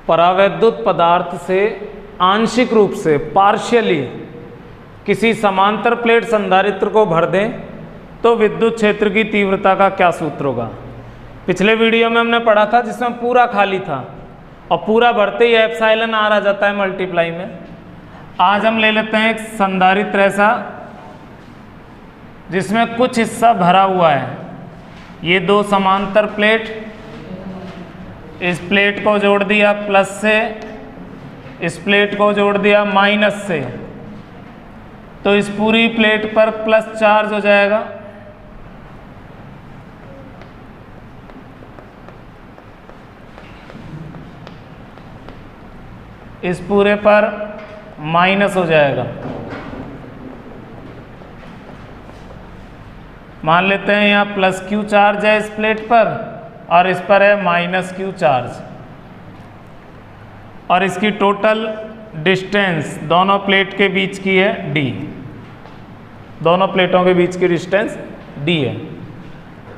परावैद्युत पदार्थ से आंशिक रूप से पार्शियली किसी समांतर प्लेट संधारित्र को भर दें तो विद्युत क्षेत्र की तीव्रता का क्या सूत्र होगा। पिछले वीडियो में हमने पढ़ा था जिसमें पूरा खाली था और पूरा भरते ही एप्सिलॉन आर आ जाता है मल्टीप्लाई में। आज हम ले लेते हैं एक संधारित्र ऐसा जिसमें कुछ हिस्सा भरा हुआ है। ये दो समांतर प्लेट, इस प्लेट को जोड़ दिया प्लस से, इस प्लेट को जोड़ दिया माइनस से, तो इस पूरी प्लेट पर प्लस चार्ज हो जाएगा। इस पूरे पर माइनस हो जाएगा। मान लेते हैं यहाँ प्लस क्यू चार्ज है इस प्लेट पर और इस पर है माइनस क्यू चार्ज, और इसकी टोटल डिस्टेंस दोनों प्लेट के बीच की है d। दोनों प्लेटों के बीच की डिस्टेंस d है।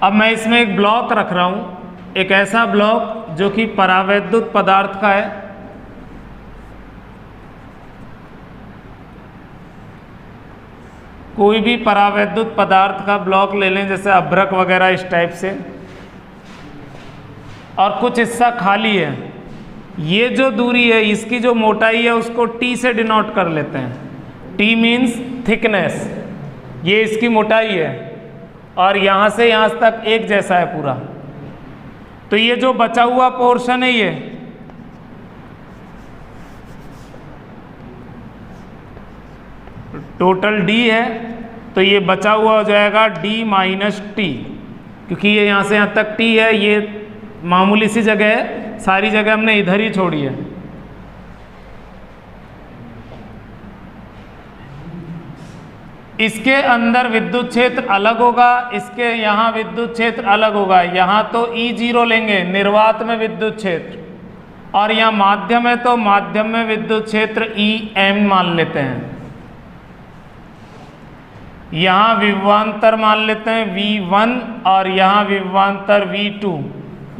अब मैं इसमें एक ब्लॉक रख रहा हूँ, एक ऐसा ब्लॉक जो कि परावैद्युत पदार्थ का है। कोई भी परावैद्युत पदार्थ का ब्लॉक ले लें, जैसे अभ्रक वगैरह इस टाइप से, और कुछ हिस्सा खाली है। ये जो दूरी है, इसकी जो मोटाई है उसको t से डिनोट कर लेते हैं। t मीन्स थिकनेस, ये इसकी मोटाई है और यहाँ से यहाँ तक एक जैसा है पूरा। तो ये जो बचा हुआ पोर्शन है ये टोटल d है, तो ये बचा हुआ हो जाएगा d माइनस टी, क्योंकि ये यहाँ से यहाँ तक t है, ये मामूली सी जगह है, सारी जगह हमने इधर ही छोड़ी है। इसके अंदर विद्युत क्षेत्र अलग होगा, इसके यहाँ विद्युत क्षेत्र अलग होगा। यहाँ तो E0 लेंगे निर्वात में विद्युत क्षेत्र, और यहाँ माध्यम है तो माध्यम में विद्युत क्षेत्र EM मान लेते हैं। यहाँ विभवांतर मान लेते हैं V1 और यहाँ विभवांतर V2,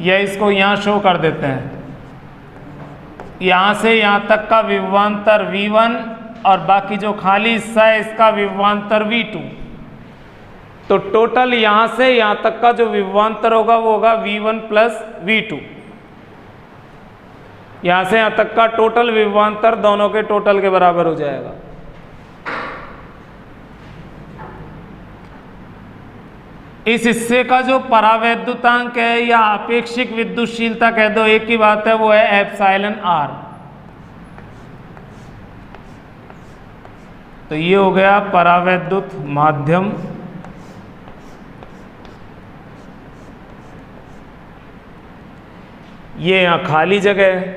या इसको यहाँ शो कर देते हैं। यहाँ से यहाँ तक का विभवांतर V1 और बाकी जो खाली हिस्सा है इसका विभवांतर V2। तो टोटल यहाँ से यहाँ तक का जो विभवांतर होगा वो होगा V1 प्लस V2। यहाँ से यहाँ तक का टोटल विभवांतर दोनों के टोटल के बराबर हो जाएगा। इस हिस्से का जो परावैद्युतांक है या अपेक्षिक विद्युतशीलता कह दो, एक ही बात है, वो है एप्सिलॉन आर। तो ये हो गया परावैद्युत माध्यम। ये यहाँ खाली जगह है,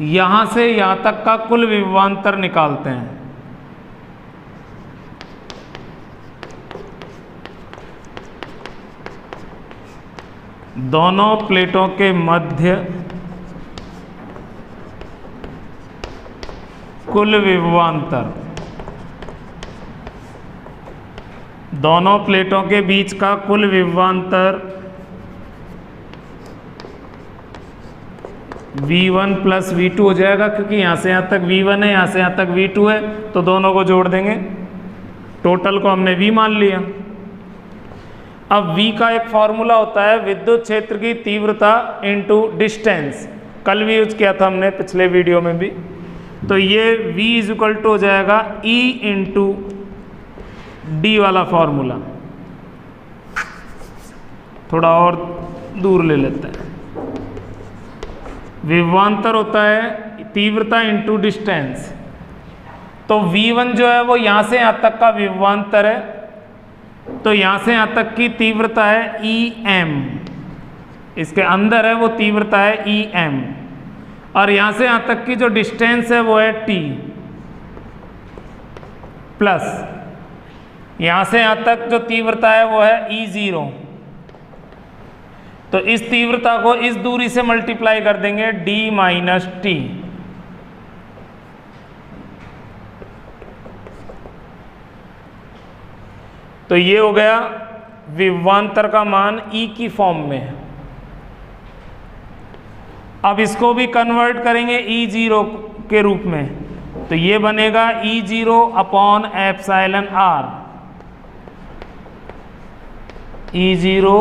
यहां से यहां तक का कुल विभवांतर निकालते हैं। दोनों प्लेटों के मध्य कुल विभवांतर, दोनों प्लेटों के बीच का कुल विभवांतर V1 प्लस V2 हो जाएगा, क्योंकि यहाँ से यहाँ तक V1 है, यहाँ से यहाँ तक V2 है, तो दोनों को जोड़ देंगे। टोटल को हमने V मान लिया। अब V का एक फॉर्मूला होता है विद्युत क्षेत्र की तीव्रता इनटू डिस्टेंस, कल भी यूज किया था हमने पिछले वीडियो में भी। तो ये V इज इक्वल टू हो जाएगा E इंटू डी वाला फॉर्मूला। थोड़ा और दूर ले लेते हैं। विभवांतर होता है तीव्रता इंटू डिस्टेंस। तो V1 जो है वो यहाँ से यहाँ तक का विभवांतर है, तो यहाँ से यहाँ तक की तीव्रता है EM, इसके अंदर है वो तीव्रता है EM, और यहाँ से यहाँ तक की जो डिस्टेंस है वो है T, प्लस यहाँ से यहाँ तक जो तीव्रता है वो है E0। तो इस तीव्रता को इस दूरी से मल्टीप्लाई कर देंगे D माइनस टी। तो ये हो गया विभवांतर का मान E की फॉर्म में है। अब इसको भी कन्वर्ट करेंगे E0 के रूप में, तो ये बनेगा E0 upon epsilon R, E0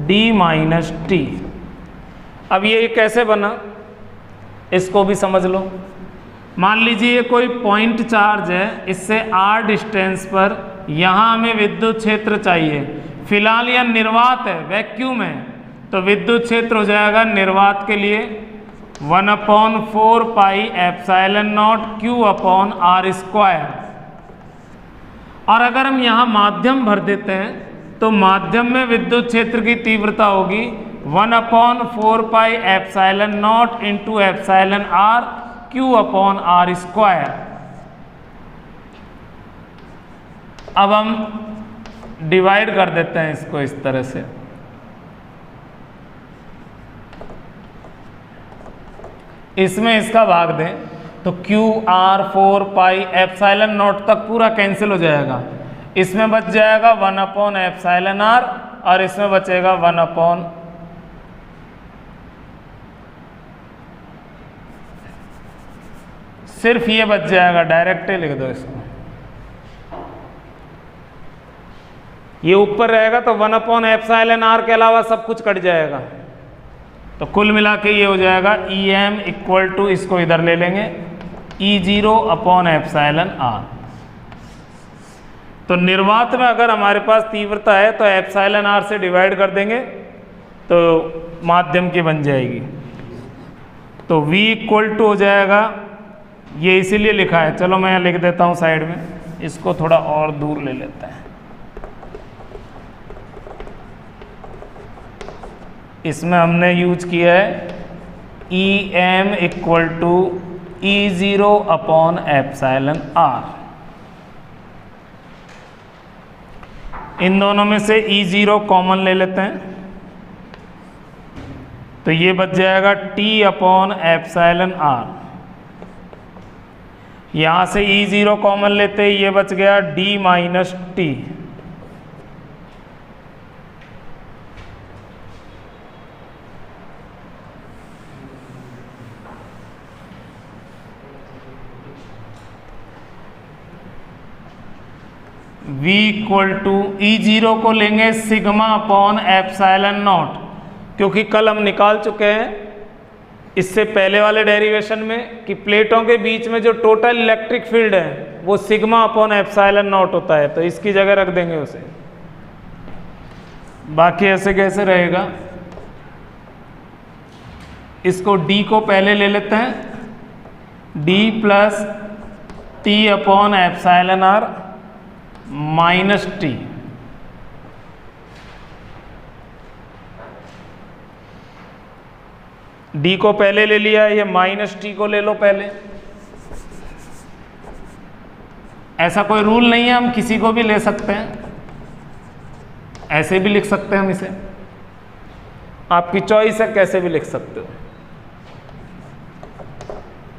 d minus T. अब ये कैसे बना इसको भी समझ लो। मान लीजिए ये कोई पॉइंट चार्ज है, इससे r डिस्टेंस पर यहाँ हमें विद्युत क्षेत्र चाहिए। फिलहाल यह निर्वात है, वैक्यूम है, तो विद्युत क्षेत्र हो जाएगा निर्वात के लिए 1/4 pi epsilon not Q upon R square. और अगर हम यहाँ माध्यम भर देते हैं तो माध्यम में विद्युत क्षेत्र की तीव्रता होगी 1/4 pi epsilon naught into epsilon R Q upon R square. अब हम डिवाइड कर देते हैं इसको इस तरह से, इसमें इसका भाग दें तो Q R 4 pi epsilon not तक पूरा कैंसिल हो जाएगा। इसमें बच जाएगा 1 एप्सिलॉन R और इसमें बचेगा 1 सिर्फ ये बच जाएगा, डायरेक्ट ही लिख दो इसको। ये ऊपर रहेगा तो 1 एप्सिलॉन R के अलावा सब कुछ कट जाएगा, तो कुल मिला के ये हो जाएगा EM इक्वल टू, इसको इधर ले लेंगे, E0 अपॉन एप्सिलॉन R। तो निर्वात में अगर हमारे पास तीव्रता है तो एप्सिलॉन R से डिवाइड कर देंगे तो माध्यम की बन जाएगी। तो V इक्वल टू हो जाएगा, ये इसीलिए लिखा है, चलो मैं यहाँ लिख देता हूँ साइड में, इसको थोड़ा और दूर ले लेते हैं। इसमें हमने यूज किया है EM equal to E0 upon epsilon R। इन दोनों में से E0 कॉमन ले लेते हैं तो ये बच जाएगा T अपॉन एप्सिलॉन R। यहाँ से E0 कॉमन लेते ही ये बच गया D minus t. V equal to E0 को लेंगे सिग्मा अपॉन एप्सिलॉन नॉट, क्योंकि कल हम निकाल चुके हैं इससे पहले वाले डेरिवेशन में कि प्लेटों के बीच में जो टोटल इलेक्ट्रिक फील्ड है वो सिग्मा अपॉन एप्सिलॉन नॉट होता है, तो इसकी जगह रख देंगे उसे। बाकी ऐसे कैसे रहेगा, इसको D को पहले ले लेते हैं, D plus T upon epsilon R minus T. D को पहले ले लिया, ये माइनस टी को ले लो पहले। ऐसा कोई रूल नहीं है, हम किसी को भी ले सकते हैं, ऐसे भी लिख सकते हैं हम इसे, आपकी चॉइस है, कैसे भी लिख सकते हो।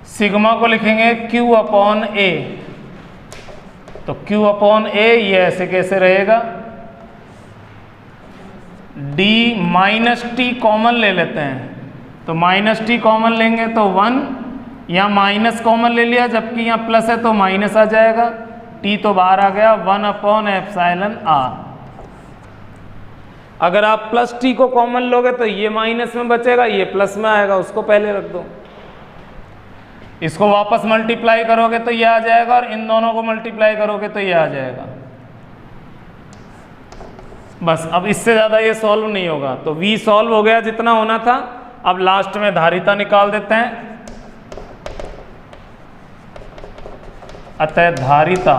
सिग्मा को लिखेंगे Q अपॉन A, तो Q अपॉन A ये ऐसे कैसे रहेगा, D माइनस टी कॉमन ले लेते हैं, तो माइनस टी कॉमन लेंगे तो 1, यहाँ माइनस कॉमन ले लिया जबकि यहाँ प्लस है तो माइनस आ जाएगा, T तो बाहर आ गया, 1 अपॉन एप्सिलॉन R। अगर आप प्लस T को कॉमन लोगे तो ये माइनस में बचेगा, ये प्लस में आएगा, उसको पहले रख दो। इसको वापस मल्टीप्लाई करोगे तो ये आ जाएगा और इन दोनों को मल्टीप्लाई करोगे तो ये आ जाएगा। बस अब इससे ज़्यादा ये सॉल्व नहीं होगा, तो V सॉल्व हो गया जितना होना था। अब लास्ट में धारिता निकाल देते हैं। अतः धारिता,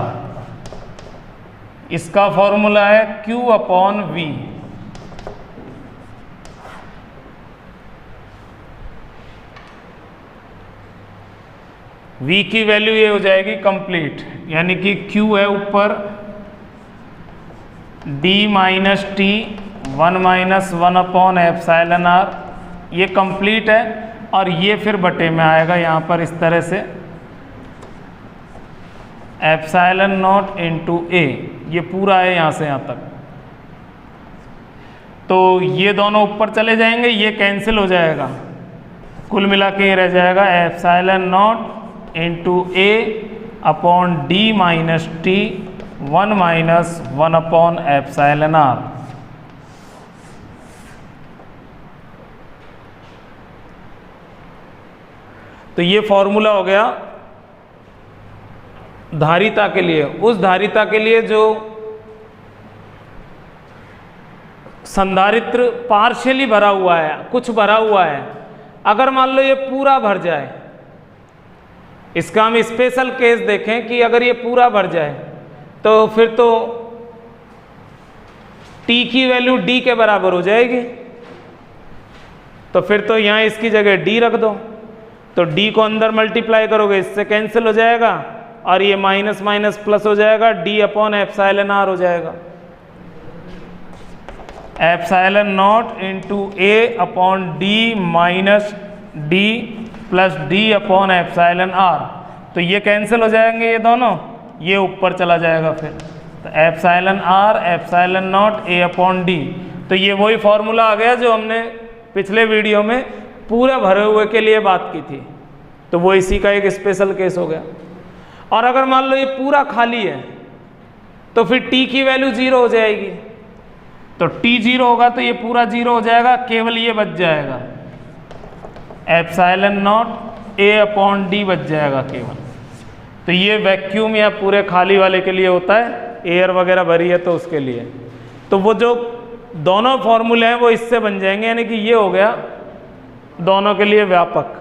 इसका फॉर्मूला है Q अपॉन V। V की वैल्यू ये हो जाएगी कंप्लीट, यानी कि Q है ऊपर, D minus t 1 minus 1 upon epsilon R, ये कंप्लीट है। और ये फिर बटे में आएगा यहाँ पर इस तरह से, एप्सिलॉन नॉट इंटू A, ये पूरा है यहाँ से यहाँ तक। तो ये दोनों ऊपर चले जाएंगे, ये कैंसिल हो जाएगा, कुल मिला के ये रह जाएगा epsilon naught into a upon d minus t 1 minus 1 upon epsilon r. तो ये फॉर्मूला हो गया धारिता के लिए। उस धारिता के लिए जो संधारित्र पार्शियली भरा हुआ है, कुछ भरा हुआ है, अगर मान लो ये पूरा भर जाए, इसका हम स्पेशल केस देखें कि अगर ये पूरा भर जाए तो फिर तो t की वैल्यू d के बराबर हो जाएगी। तो फिर तो यहाँ इसकी जगह d रख दो, तो d को अंदर मल्टीप्लाई करोगे इससे कैंसिल हो जाएगा और ये माइनस माइनस प्लस हो जाएगा, d अपॉन एप्सिलॉन आर हो जाएगा। Epsilon naught into a upon d minus d plus d upon epsilon r. तो ये कैंसिल हो जाएंगे ये दोनों, ये ऊपर चला जाएगा फिर। तो epsilon r epsilon naught a upon d. तो ये वही फॉर्मूला आ गया जो हमने पिछले वीडियो में पूरा भरे हुए के लिए बात की थी। तो वो इसी का एक स्पेशल केस हो गया। और अगर मान लो ये पूरा खाली है तो फिर t की वैल्यू 0 हो जाएगी। तो t 0 होगा तो ये पूरा 0 हो जाएगा, केवल ये बच जाएगा epsilon naught a upon D बच जाएगा केवल। तो ये वैक्यूम या पूरे खाली वाले के लिए होता है, एयर वगैरह भरी है तो उसके लिए। तो वो जो दोनों फॉर्मूले हैं वो इससे बन जाएंगे, यानी कि ये हो गया दोनों के लिए व्यापक।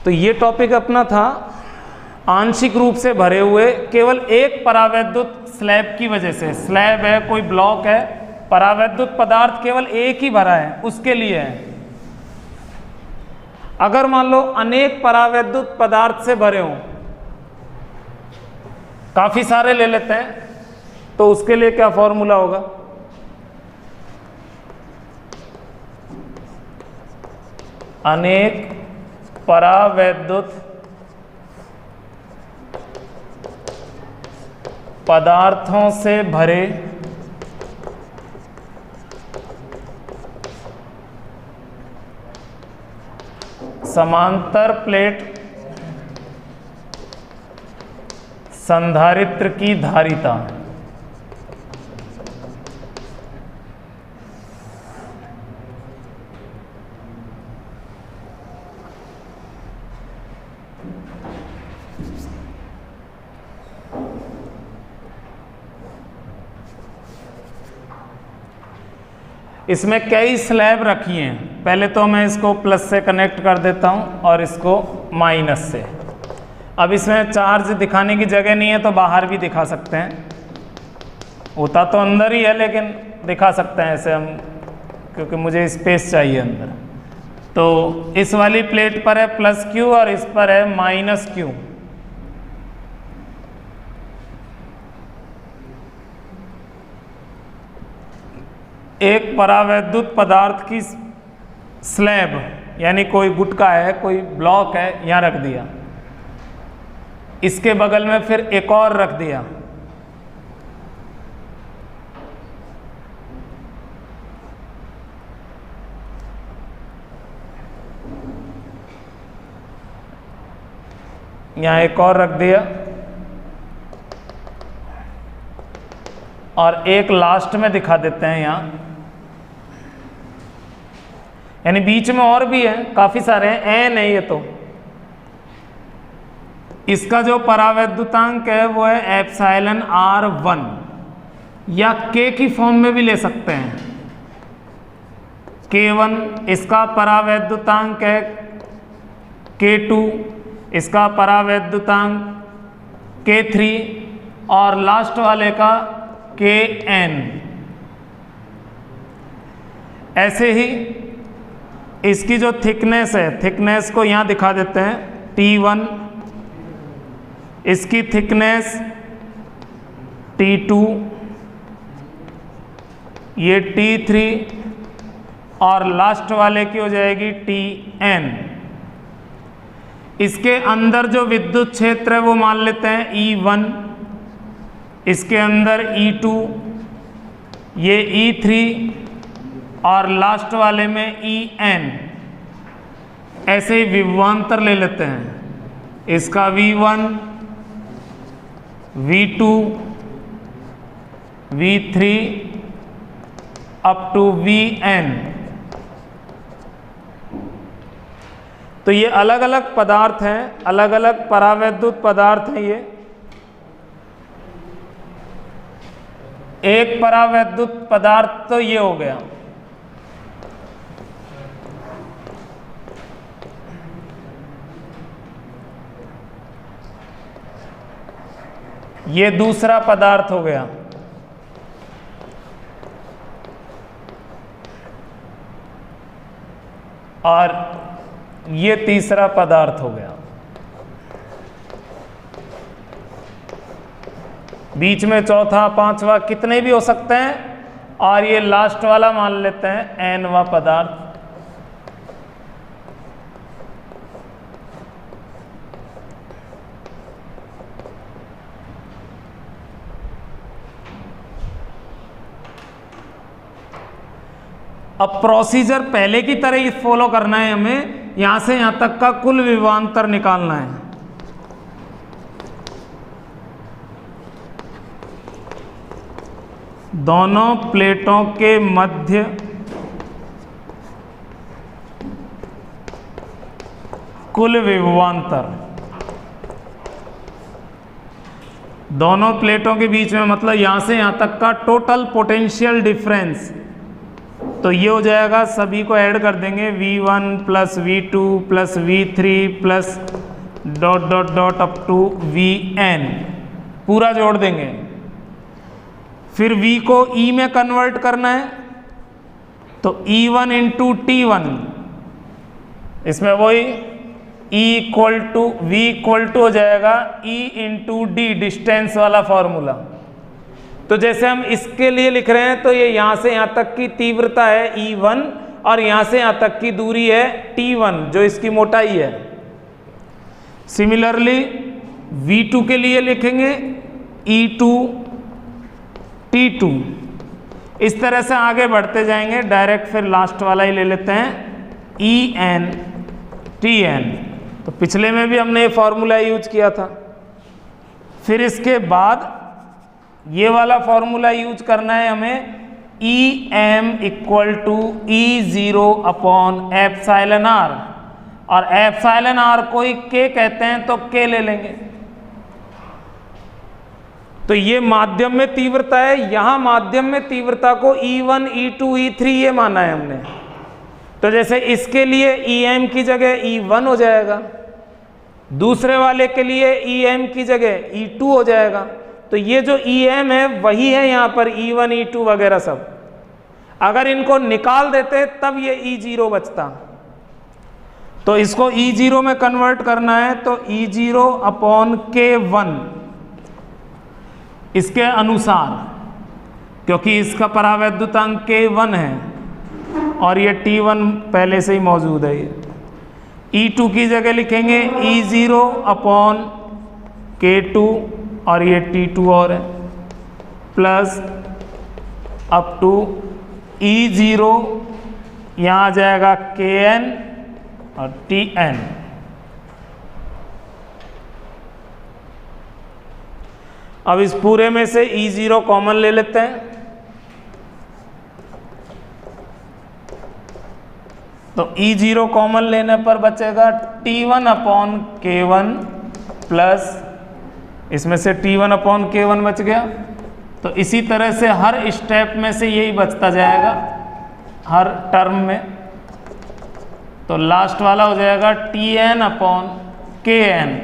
तो ये टॉपिक अपना था आंशिक रूप से भरे हुए केवल एक परावैद्युत स्लैब की वजह से। स्लैब है, कोई ब्लॉक है, परावैद्युत पदार्थ केवल एक ही भरा है, उसके लिए है। अगर मान लो अनेक परावैद्युत पदार्थ से भरे हों, काफी सारे ले लेते हैं, तो उसके लिए क्या फॉर्मूला होगा? अनेक परावैद्युत पदार्थों से भरे समांतर प्लेट संधारित्र की धारिता। इसमें कई स्लैब रखी हैं। पहले तो मैं इसको प्लस से कनेक्ट कर देता हूं और इसको माइनस से। अब इसमें चार्ज दिखाने की जगह नहीं है तो बाहर भी दिखा सकते हैं, होता तो अंदर ही है लेकिन दिखा सकते हैं ऐसे हम, क्योंकि मुझे स्पेस चाहिए अंदर। तो इस वाली प्लेट पर है प्लस क्यू और इस पर है माइनस क्यू। एक परावैद्युत पदार्थ की स्लैब यानी कोई गुटका है, कोई ब्लॉक है, यहाँ रख दिया। इसके बगल में फिर एक और रख दिया। यहाँ एक और रख दिया और एक लास्ट में दिखा देते हैं यहाँ, यानी बीच में और भी है, काफी सारे हैं, एन है ये। तो इसका जो परावैद्युतांक है वो है एप्सिलॉन R1 या K की फॉर्म में भी ले सकते हैं, K1। इसका परावैद्युतांक है K2, इसका परावैद्युतांक K3 और लास्ट वाले का Kn। ऐसे ही इसकी जो थिकनेस है, थिकनेस को यहाँ दिखा देते हैं T1, इसकी थिकनेस T2, ये T3, और लास्ट वाले की हो जाएगी टी एन। इसके अंदर जो विद्युत क्षेत्र है वो मान लेते हैं E1, इसके अंदर E2, ये E3 और लास्ट वाले में En। ऐसे ही विभवांतर ले लेते हैं, इसका V1, V2, V3 up to Vn। तो ये अलग अलग पदार्थ हैं, अलग अलग परावैद्युत पदार्थ हैं। ये एक परावैद्युत पदार्थ तो ये हो गया। ये दूसरा पदार्थ हो गया। और ये तीसरा पदार्थ हो गया। बीच में चौथा, पांचवा कितने भी हो सकते हैं। और ये लास्ट वाला मान लेते हैं एनवा पदार्थ। अब प्रोसीजर पहले की तरह ही फॉलो करना है हमें। यहां से यहां तक का कुल विभवांतर निकालना है। दोनों प्लेटों के मध्य कुल विभवांतर, दोनों प्लेटों के बीच में मतलब यहां से यहां तक का टोटल पोटेंशियल डिफरेंस। तो ये हो जाएगा, सभी को ऐड कर देंगे, V1 plus V2 plus V3 plus dot dot dot up to Vn, पूरा जोड़ देंगे। फिर V को E में कन्वर्ट करना है, तो E1 इंटू T1, इसमें वही V इक्वल टू हो जाएगा E इंटू D, डिस्टेंस वाला फॉर्मूला। तो जैसे हम इसके लिए लिख रहे हैं, तो ये यहाँ से यहाँ तक की तीव्रता है E1 और यहाँ से यहाँ तक की दूरी है T1, जो इसकी मोटाई है। सिमिलरली V2 के लिए लिखेंगे E2 T2। इस तरह से आगे बढ़ते जाएंगे। डायरेक्ट फिर लास्ट वाला ही ले लेते हैं En Tn। तो पिछले में भी हमने ये फॉर्मूला यूज किया था। फिर इसके बाद ये वाला फॉर्मूला यूज करना है हमें, Em equal to E0 upon epsilon R। और एप्सिलॉन R को ही K कहते हैं, तो K ले लेंगे। तो ये माध्यम में तीव्रता है। यहां माध्यम में तीव्रता को E1, E2, E3 ये माना है हमने। तो जैसे इसके लिए Em की जगह E1 हो जाएगा, दूसरे वाले के लिए Em की जगह E2 हो जाएगा। तो ये जो Em है वही है यहाँ पर E1, E2 वगैरह सब। अगर इनको निकाल देते तब ये E0 बचता। तो इसको E0 में कन्वर्ट करना है, तो E0 अपॉन K1 इसके अनुसार, क्योंकि इसका परावैद्युतांक K1 है और ये T1 पहले से ही मौजूद है। ये E2 की जगह लिखेंगे E0 अपॉन K2 और ये T2 और है, प्लस अप टू E0, यहाँ आ जाएगा Kn और Tn। अब इस पूरे में से E0 कॉमन ले लेते हैं, तो E0 कॉमन लेने पर बचेगा T1 अपॉन K1 प्लस, इसमें से T1 अपॉन K1 बच गया। तो इसी तरह से हर स्टेप में से यही बचता जाएगा हर टर्म में। तो लास्ट वाला हो जाएगा Tn अपॉन Kn।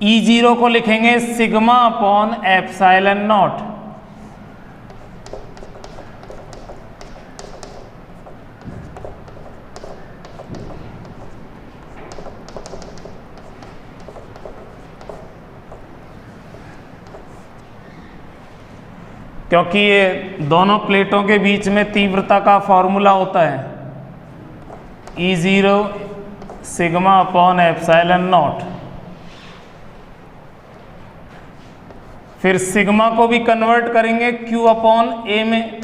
E0 को लिखेंगे सिग्मा अपॉन एप्सिलॉन नॉट। क्योंकि ये दोनों प्लेटों के बीच में तीव्रता का फॉर्मूला होता है E0 sigma upon epsilon not. फिर सिग्मा को भी कन्वर्ट करेंगे Q अपॉन A में,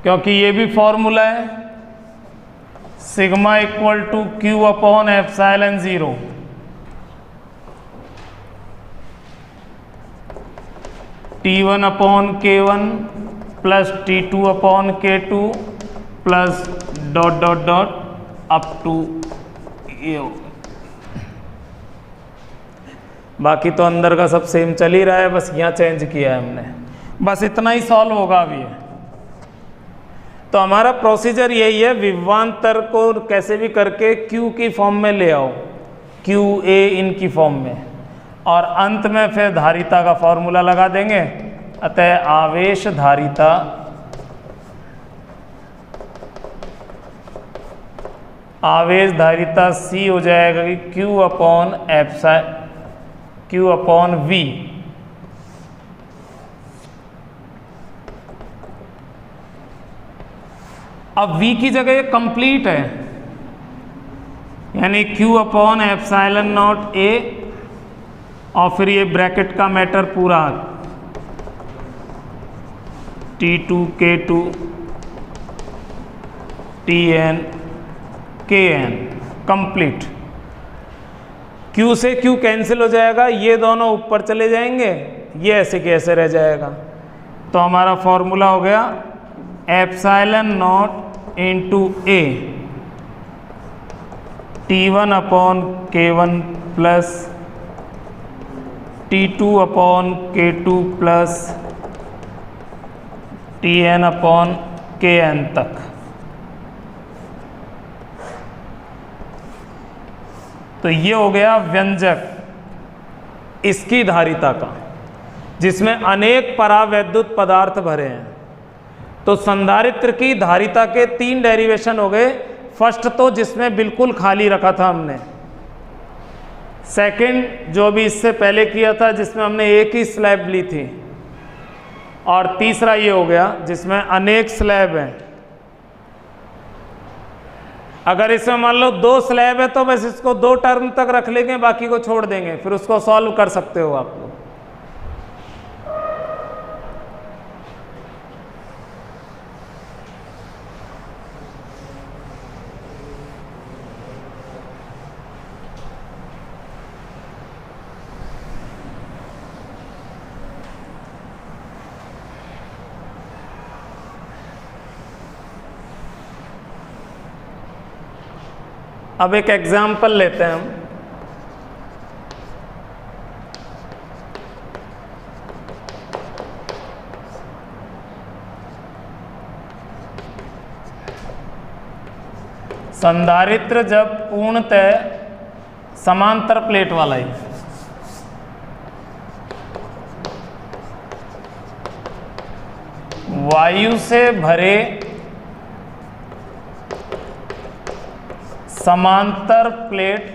क्योंकि ये भी फॉर्मूला है sigma equal to Q upon epsilon 0। T1 upon K1 plus T2 upon K2 plus dot dot dot up to ये। बाकी तो अंदर का सब सेम चल ही रहा है, बस यहाँ चेंज किया है हमने, बस इतना ही सॉल्व होगा अभी। तो हमारा प्रोसीजर यही है, विभवांतर को कैसे भी करके Q की फॉर्म में ले आओ, QA इनकी फॉर्म में, और अंत में फिर धारिता का फॉर्मूला लगा देंगे। अतः आवेश धारिता C हो जाएगा कि Q अपॉन V। अब V की जगह ये कंप्लीट है, यानी Q upon epsilon naught A, और फिर ये ब्रैकेट का मैटर पूरा T2 K2 Tn Kn complete. Q से Q कैंसिल हो जाएगा, ये दोनों ऊपर चले जाएंगे, ये ऐसे के ऐसे रह जाएगा। तो हमारा फॉर्मूला हो गया epsilon naught into A T1 upon K1 plus T2 upon K2 plus Tn upon Kn तक। तो ये हो गया व्यंजक इसकी धारिता का, जिसमें अनेक परावैद्युत पदार्थ भरे हैं। तो संधारित्र की धारिता के 3 डेरिवेशन हो गए। फर्स्ट तो जिसमें बिल्कुल खाली रखा था हमने, सेकंड जो भी इससे पहले किया था जिसमें हमने एक ही स्लैब ली थी, और तीसरा ये हो गया जिसमें अनेक स्लैब हैं। अगर इसमें मान लो 2 स्लैब है तो बस इसको 2 टर्म तक रख लेंगे, बाकी को छोड़ देंगे, फिर उसको सॉल्व कर सकते हो आप लोग। अब एक एग्जाम्पल लेते हैं हम। संधारित्र जब पूर्णतः समांतर प्लेट वाला ही, वायु से भरे समांतर प्लेट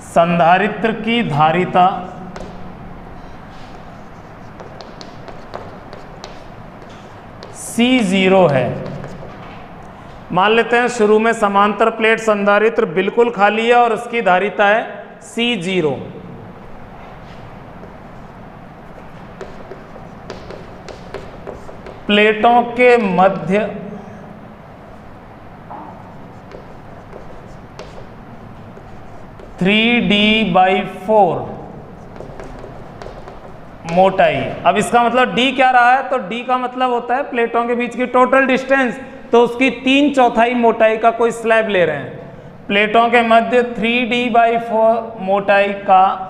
संधारित्र की धारिता C0 है। मान लेते हैं शुरू में समांतर प्लेट संधारित्र बिल्कुल खाली है और उसकी धारिता है C0। प्लेटों के मध्य (3d/4) मोटाई। अब इसका मतलब d क्या रहा है, तो d का मतलब होता है प्लेटों के बीच की टोटल डिस्टेंस, तो उसकी 3/4 मोटाई का कोई स्लैब ले रहे हैं। प्लेटों के मध्य 3d/4 मोटाई का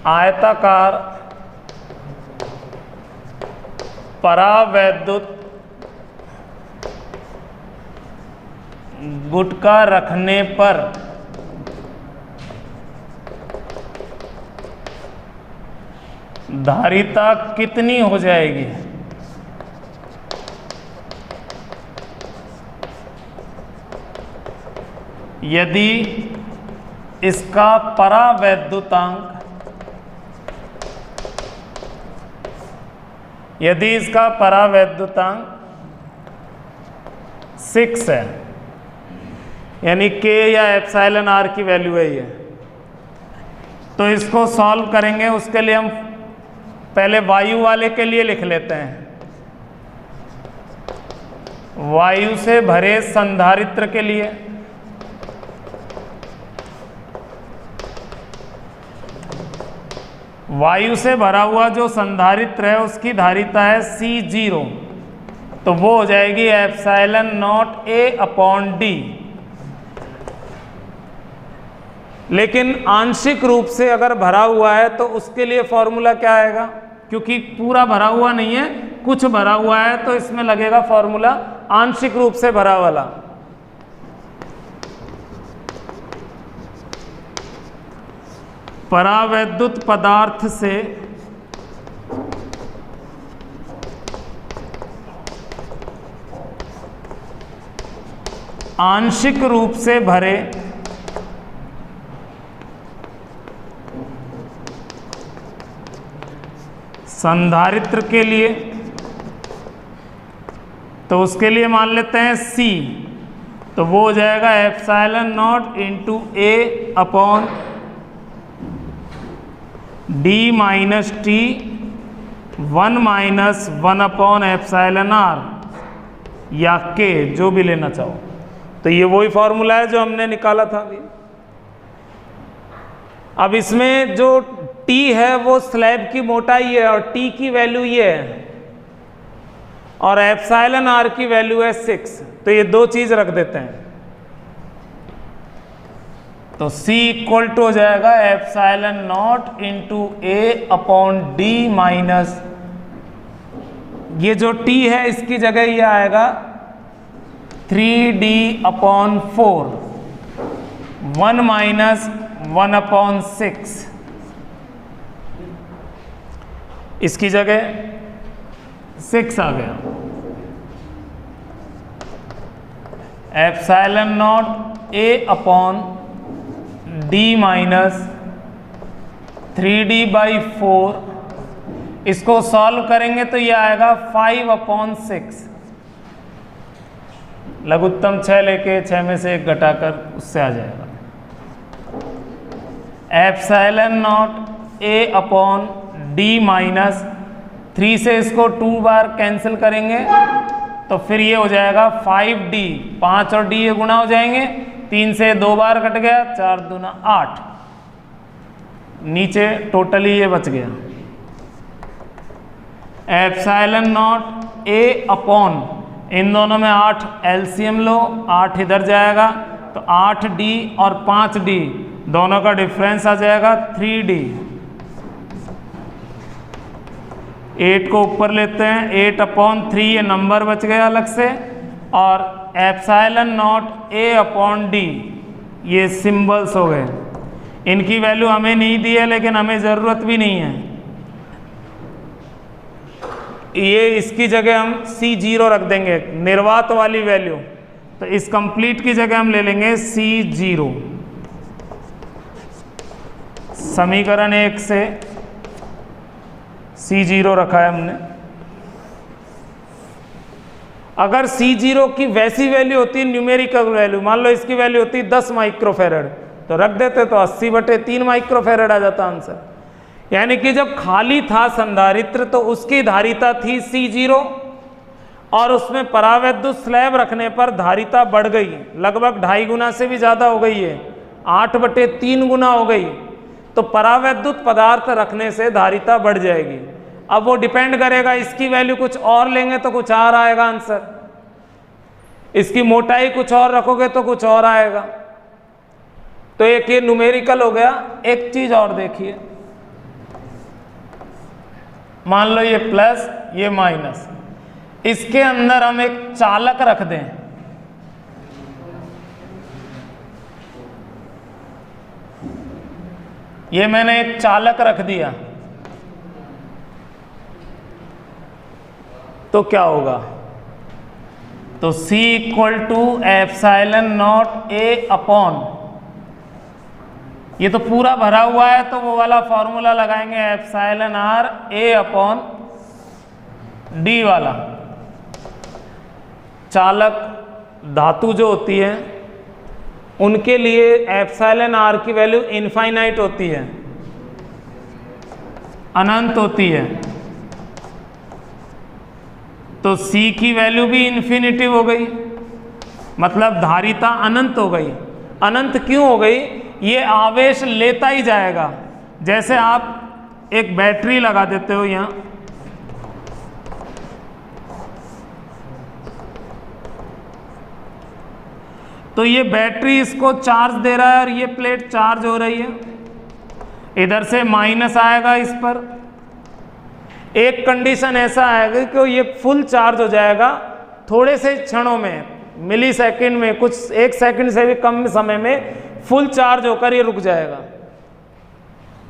आयताकार परावैद्युत गुटका रखने पर धारिता कितनी हो जाएगी। यदि इसका परावैद्युतांक यदि इसका परावैद्युतांक 6 है, यानी k या एप्सिलॉन r की वैल्यू है ये, तो इसको सॉल्व करेंगे। उसके लिए हम पहले वायु वाले के लिए लिख लेते हैं। वायु से भरे संधारित्र के लिए वायु से भरा हुआ जो संधारित्र है उसकी धारिता है C0, तो वो हो जाएगी epsilon naught A upon D। लेकिन आंशिक रूप से अगर भरा हुआ है तो उसके लिए फॉर्मूला क्या आएगा? क्योंकि पूरा भरा हुआ नहीं है, कुछ भरा हुआ है, तो इसमें लगेगा फॉर्मूला आंशिक रूप से भरा वाला। परावैद्युत पदार्थ से आंशिक रूप से भरे संधारित्र के लिए, तो उसके लिए मान लेते हैं C, तो वो हो जाएगा epsilon naught into A upon D minus T 1 minus 1 upon epsilon R या K, जो भी लेना चाहो। तो ये वही फॉर्मूला है जो हमने निकाला था अभी। अब इसमें जो T है वो स्लैब की मोटाई है और T की वैल्यू ये है, और एप्सिलॉन R की वैल्यू है 6, तो ये दो चीज रख देते हैं। तो C इक्वल टू हो जाएगा epsilon naught into A upon D minus, ये जो T है इसकी जगह ये आएगा 3D अपॉन 4, 1 माइनस 1 अपॉन 6, इसकी जगह 6 आ गया। Epsilon naught A upon D minus 3D by 4, इसको सॉल्व करेंगे तो ये आएगा 5 अपॉन 6। लघुत्तम 6 लेके 6 में से 1 घटाकर उससे आ जाएगा। Epsilon naught A upon D minus 3 से इसको 2 बार कैंसिल करेंगे तो फिर ये हो जाएगा 5D, 5 और D ये गुणा हो जाएंगे, 3 से 2 बार कट गया, 4 दूना 8, नीचे टोटली ये बच गया। एप्सिलॉन नॉट A अपॉन, इन दोनों में 8 एलसीएम लो, 8 इधर जाएगा तो 8D और 5D दोनों का डिफरेंस आ जाएगा 3D। 8 को ऊपर लेते हैं, 8 अपॉन 3 ये नंबर बच गया अलग से, और epsilon naught A upon D ये सिंबल्स हो गए। इनकी वैल्यू हमें नहीं दी है लेकिन हमें ज़रूरत भी नहीं है, ये इसकी जगह हम C0 रख देंगे, निर्वात वाली वैल्यू। तो इस कंप्लीट की जगह हम ले लेंगे C0। समीकरण 1 से C0 रखा है हमने। अगर C0 की वैसी वैल्यू होती है न्यूमेरिकल वैल्यू, मान लो इसकी वैल्यू होती 10 माइक्रोफेरेड, तो रख देते तो 80/3 माइक्रोफेरेड आ जाता आंसर। यानी कि जब खाली था संधारित्र तो उसकी धारिता थी C0 और उसमें परावैद्युत स्लैब रखने पर धारिता बढ़ गई, लगभग 2.5 गुना से भी ज़्यादा हो गई है, 8/3 गुना हो गई। तो परावैद्युत पदार्थ रखने से धारिता बढ़ जाएगी। अब वो डिपेंड करेगा, इसकी वैल्यू कुछ और लेंगे तो कुछ और आएगा आंसर, इसकी मोटाई कुछ और रखोगे तो कुछ और आएगा। तो एक ये न्यूमेरिकल हो गया। एक चीज और देखिए, मान लो ये प्लस ये माइनस, इसके अंदर हम एक चालक रख दें, ये मैंने एक चालक रख दिया तो क्या होगा? तो C equal to epsilon naught A upon, ये तो पूरा भरा हुआ है तो वो वाला फॉर्मूला लगाएंगे epsilon R A upon D वाला। चालक धातु जो होती है उनके लिए एप्सिलॉन R की वैल्यू इनफाइनाइट होती है, अनंत होती है, तो C की वैल्यू भी इन्फिनिटी हो गई, मतलब धारिता अनंत हो गई। अनंत क्यों हो गई? ये आवेश लेता ही जाएगा। जैसे आप एक बैटरी लगा देते हो यहाँ, तो ये बैटरी इसको चार्ज दे रहा है और ये प्लेट चार्ज हो रही है, इधर से माइनस आएगा इस पर। एक कंडीशन ऐसा आएगा कि ये फुल चार्ज हो जाएगा थोड़े से क्षणों में, मिली सेकेंड में, कुछ 1 सेकंड से भी कम समय में फुल चार्ज होकर ये रुक जाएगा।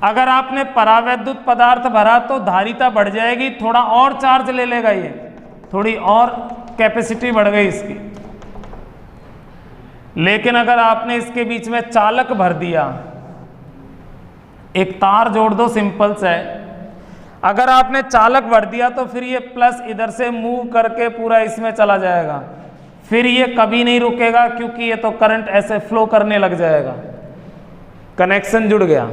अगर आपने परावैद्युत पदार्थ भरा तो धारिता बढ़ जाएगी, थोड़ा और चार्ज ले लेगा, ये थोड़ी और कैपेसिटी बढ़ गई इसकी। लेकिन अगर आपने इसके बीच में चालक भर दिया, एक तार जोड़ दो सिंपल से, अगर आपने चालक भर दिया तो फिर ये प्लस इधर से मूव करके पूरा इसमें चला जाएगा, फिर ये कभी नहीं रुकेगा क्योंकि ये तो करंट ऐसे फ्लो करने लग जाएगा, कनेक्शन जुड़ गया।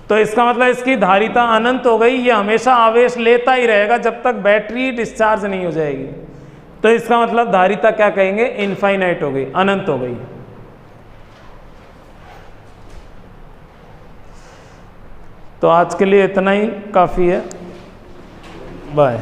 तो इसका मतलब इसकी धारिता अनंत हो गई, ये हमेशा आवेश लेता ही रहेगा जब तक बैटरी डिस्चार्ज नहीं हो जाएगी। तो इसका मतलब धारिता क्या कहेंगे? इनफाइनाइट हो गई, अनंत हो गई। तो आज के लिए इतना ही काफ़ी है। बाय।